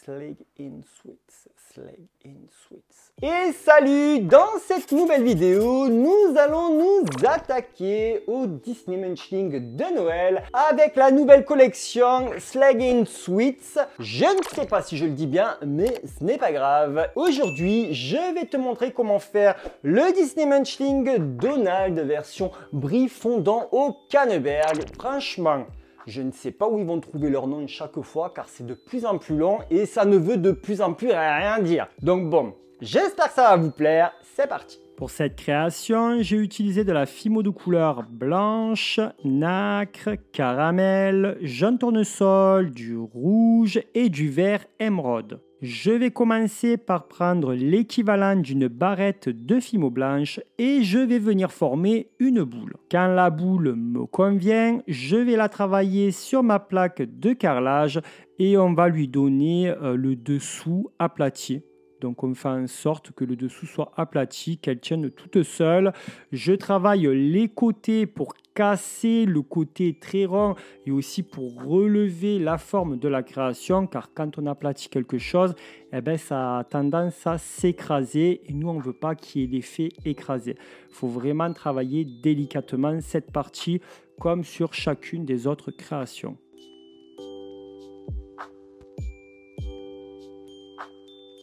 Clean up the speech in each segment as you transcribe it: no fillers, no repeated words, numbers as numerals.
Slag in Sweets, Slag in Sweets. Et salut! Dans cette nouvelle vidéo, nous allons nous attaquer au Disney Munchling de Noël avec la nouvelle collection Slag in Sweets. Je ne sais pas si je le dis bien, mais ce n'est pas grave. Aujourd'hui, je vais te montrer comment faire le Disney Munchling Donald version brie fondant au Canneberg. Franchement, je ne sais pas où ils vont trouver leur nom chaque fois car c'est de plus en plus long et ça ne veut de plus en plus rien dire. Donc bon, j'espère que ça va vous plaire, c'est parti. Pour cette création, j'ai utilisé de la fimo de couleur blanche, nacre, caramel, jaune tournesol, du rouge et du vert émeraude. Je vais commencer par prendre l'équivalent d'une barrette de fimo blanche et je vais venir former une boule. Quand la boule me convient, je vais la travailler sur ma plaque de carrelage et on va lui donner le dessous aplati. Donc on fait en sorte que le dessous soit aplati, qu'elle tienne toute seule. Je travaille les côtés pour casser le côté très rond et aussi pour relever la forme de la création, car quand on aplatit quelque chose, eh ben, ça a tendance à s'écraser et nous on ne veut pas qu'il y ait l'effet écrasé. Il faut vraiment travailler délicatement cette partie comme sur chacune des autres créations.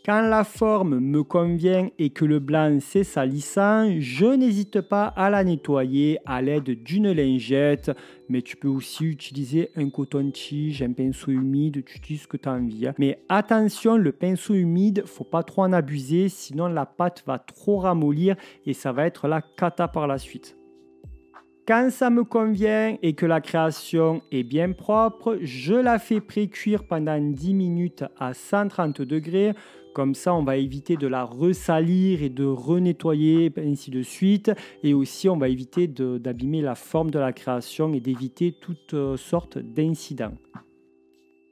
Quand la forme me convient et que le blanc c'est salissant, je n'hésite pas à la nettoyer à l'aide d'une lingette, mais tu peux aussi utiliser un coton-tige, un pinceau humide, tu utilises ce que tu as envie. Mais attention, le pinceau humide, faut pas trop en abuser, sinon la pâte va trop ramollir et ça va être la cata par la suite. Quand ça me convient et que la création est bien propre, je la fais pré-cuire pendant 10 minutes à 130 degrés. Comme ça, on va éviter de la ressalir et de renettoyer, ainsi de suite. Et aussi, on va éviter d'abîmer la forme de la création et d'éviter toutes sortes d'incidents.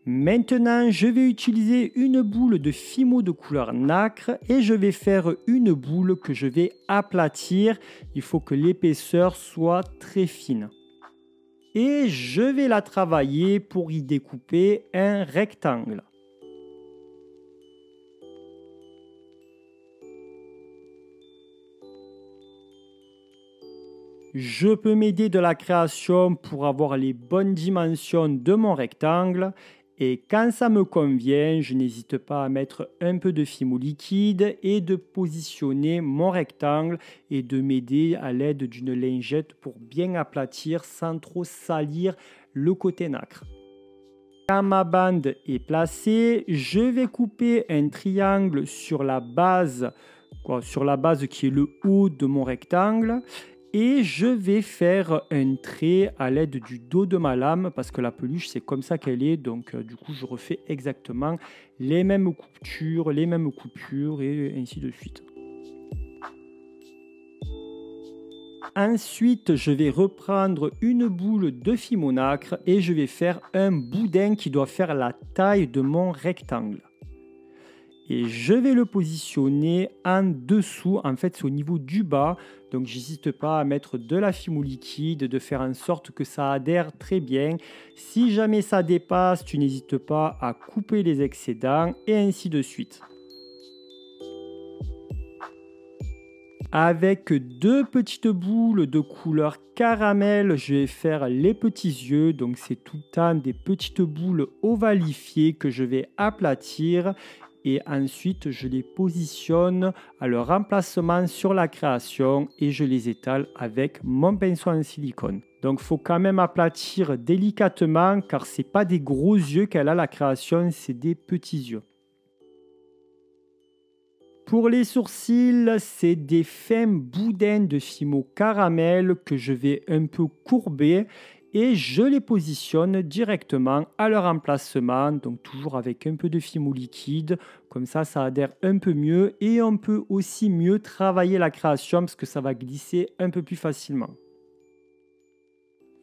Maintenant, je vais utiliser une boule de fimo de couleur nacre et je vais faire une boule que je vais aplatir. Il faut que l'épaisseur soit très fine. Et je vais la travailler pour y découper un rectangle. Je peux m'aider de la création pour avoir les bonnes dimensions de mon rectangle. Et quand ça me convient, je n'hésite pas à mettre un peu de fimo liquide et de positionner mon rectangle et de m'aider à l'aide d'une lingette pour bien aplatir sans trop salir le côté nacre. Quand ma bande est placée, je vais couper un triangle sur la base qui est le haut de mon rectangle. Et je vais faire un trait à l'aide du dos de ma lame parce que la peluche c'est comme ça qu'elle est. Donc du coup je refais exactement les mêmes coupures et ainsi de suite. Ensuite je vais reprendre une boule de fimo nacre et je vais faire un boudin qui doit faire la taille de mon rectangle. Et je vais le positionner en dessous, en fait c'est au niveau du bas, donc j'hésite pas à mettre de la fimo liquide, de faire en sorte que ça adhère très bien. Si jamais ça dépasse, tu n'hésites pas à couper les excédents et ainsi de suite. Avec deux petites boules de couleur caramel, je vais faire les petits yeux, donc c'est tout le temps des petites boules ovalifiées que je vais aplatir. Et ensuite, je les positionne à leur emplacement sur la création et je les étale avec mon pinceau en silicone. Donc, il faut quand même aplatir délicatement car ce n'est pas des gros yeux qu'elle a la création, c'est des petits yeux. Pour les sourcils, c'est des fins boudins de fimo caramel que je vais un peu courber. Et je les positionne directement à leur emplacement, donc toujours avec un peu de fimo liquide, comme ça adhère un peu mieux et on peut aussi mieux travailler la création parce que ça va glisser un peu plus facilement.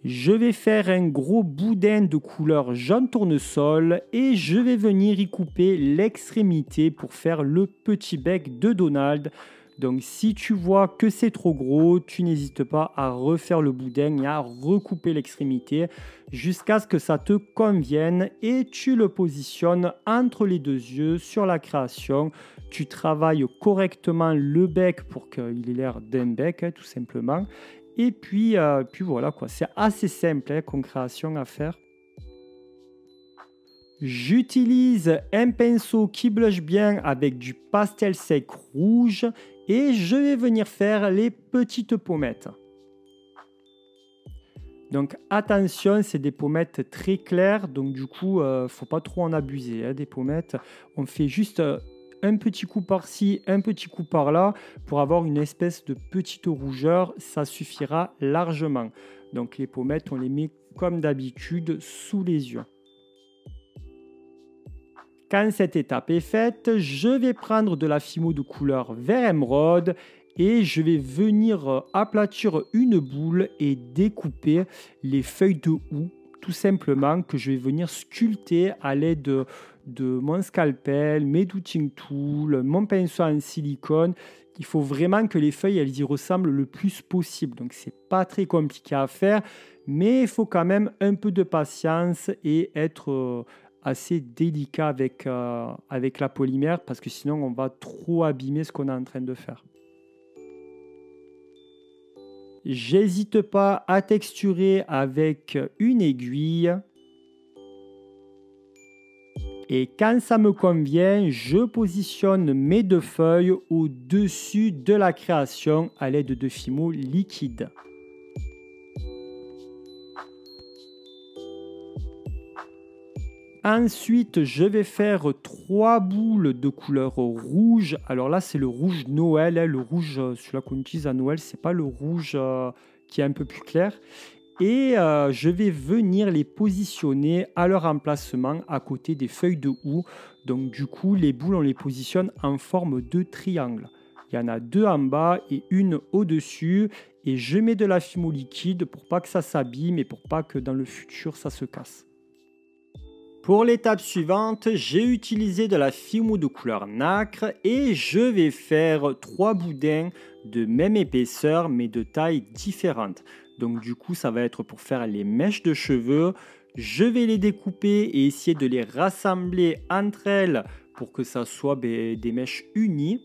Je vais faire un gros boudin de couleur jaune tournesol et je vais venir y couper l'extrémité pour faire le petit bec de Donald. Donc si tu vois que c'est trop gros, tu n'hésites pas à refaire le boudin et à recouper l'extrémité jusqu'à ce que ça te convienne et tu le positionnes entre les deux yeux sur la création. Tu travailles correctement le bec pour qu'il ait l'air d'un bec, tout simplement. Et puis voilà quoi, c'est assez simple comme création à faire. J'utilise un pinceau qui blush bien avec du pastel sec rouge et je vais venir faire les petites pommettes. Donc attention, c'est des pommettes très claires, donc du coup, faut pas trop en abuser des pommettes. On fait juste un petit coup par-ci, un petit coup par-là pour avoir une espèce de petite rougeur, ça suffira largement. Donc les pommettes, on les met comme d'habitude sous les yeux. Quand cette étape est faite, je vais prendre de la Fimo de couleur vert émeraude et je vais venir aplatir une boule et découper les feuilles de houx, tout simplement, que je vais venir sculpter à l'aide de mon scalpel, mes douting tools, mon pinceau en silicone. Il faut vraiment que les feuilles elles y ressemblent le plus possible. Donc c'est pas très compliqué à faire, mais il faut quand même un peu de patience et être assez délicat avec la polymère parce que sinon on va trop abîmer ce qu'on est en train de faire. J'hésite pas à texturer avec une aiguille. Et quand ça me convient, je positionne mes deux feuilles au-dessus de la création à l'aide de Fimo liquide. Ensuite, je vais faire 3 boules de couleur rouge. Alors là, c'est le rouge Noël. Le rouge, celui-là qu'on utilise à Noël, c'est pas le rouge qui est un peu plus clair. Et je vais venir les positionner à leur emplacement à côté des feuilles de houx. Donc du coup, les boules, on les positionne en forme de triangle. Il y en a 2 en bas et une au-dessus. Et je mets de la Fimo liquide pour pas que ça s'abîme et pour pas que dans le futur, ça se casse. Pour l'étape suivante, j'ai utilisé de la Fimo de couleur nacre et je vais faire 3 boudins de même épaisseur mais de taille différente. Donc du coup, ça va être pour faire les mèches de cheveux. Je vais les découper et essayer de les rassembler entre elles pour que ça soit des mèches unies.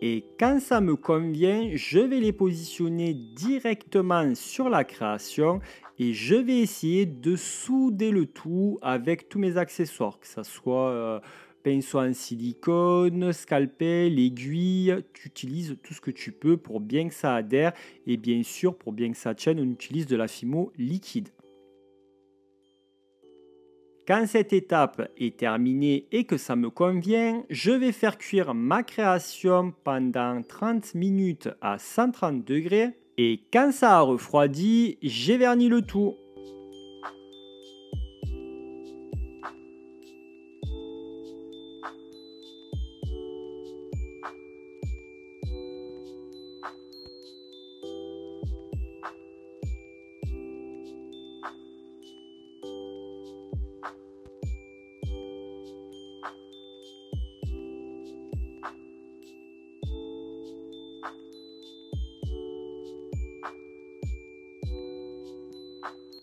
Et quand ça me convient, je vais les positionner directement sur la création et je vais essayer de souder le tout avec tous mes accessoires, que ce soit pinceau en silicone, scalpel, aiguille. Tu utilises tout ce que tu peux pour bien que ça adhère et bien sûr pour bien que ça tienne, on utilise de la Fimo liquide. Quand cette étape est terminée et que ça me convient, je vais faire cuire ma création pendant 30 minutes à 130 degrés. Et quand ça a refroidi, j'ai verni le tout.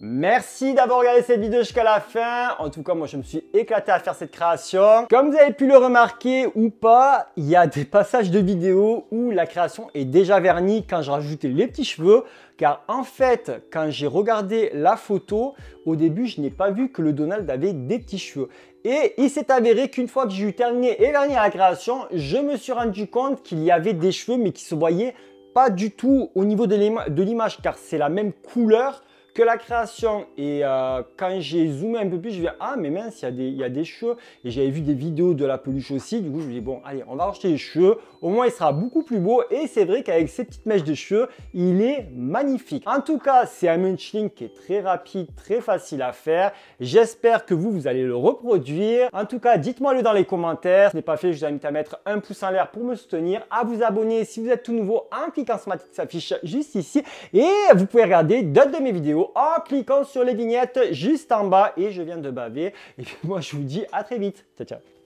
Merci d'avoir regardé cette vidéo jusqu'à la fin. En tout cas, moi, je me suis éclaté à faire cette création. Comme vous avez pu le remarquer ou pas, il y a des passages de vidéo où la création est déjà vernie quand je rajoutais les petits cheveux. Car en fait, quand j'ai regardé la photo, au début, je n'ai pas vu que le Donald avait des petits cheveux. Et il s'est avéré qu'une fois que j'ai eu terminé et verni la création, je me suis rendu compte qu'il y avait des cheveux mais qui se voyaient pas du tout au niveau de l'image car c'est la même couleur que la création. Et quand j'ai zoomé un peu plus, je me dis ah mais mince, il y a des cheveux. Et j'avais vu des vidéos de la peluche aussi. Du coup, je me dis bon, allez, on va racheter les cheveux. Au moins, il sera beaucoup plus beau. Et c'est vrai qu'avec ces petites mèches de cheveux, il est magnifique. En tout cas, c'est un munchling qui est très rapide, très facile à faire. J'espère que vous allez le reproduire. En tout cas, dites-moi le dans les commentaires. Si ce n'est pas fait, je vous invite à mettre un pouce en l'air pour me soutenir, à vous abonner si vous êtes tout nouveau en cliquant sur ma petite affiche juste ici. Et vous pouvez regarder d'autres de mes vidéos vidéo en cliquant sur les vignettes juste en bas et je viens de baver. Et puis moi je vous dis à très vite. Ciao ciao.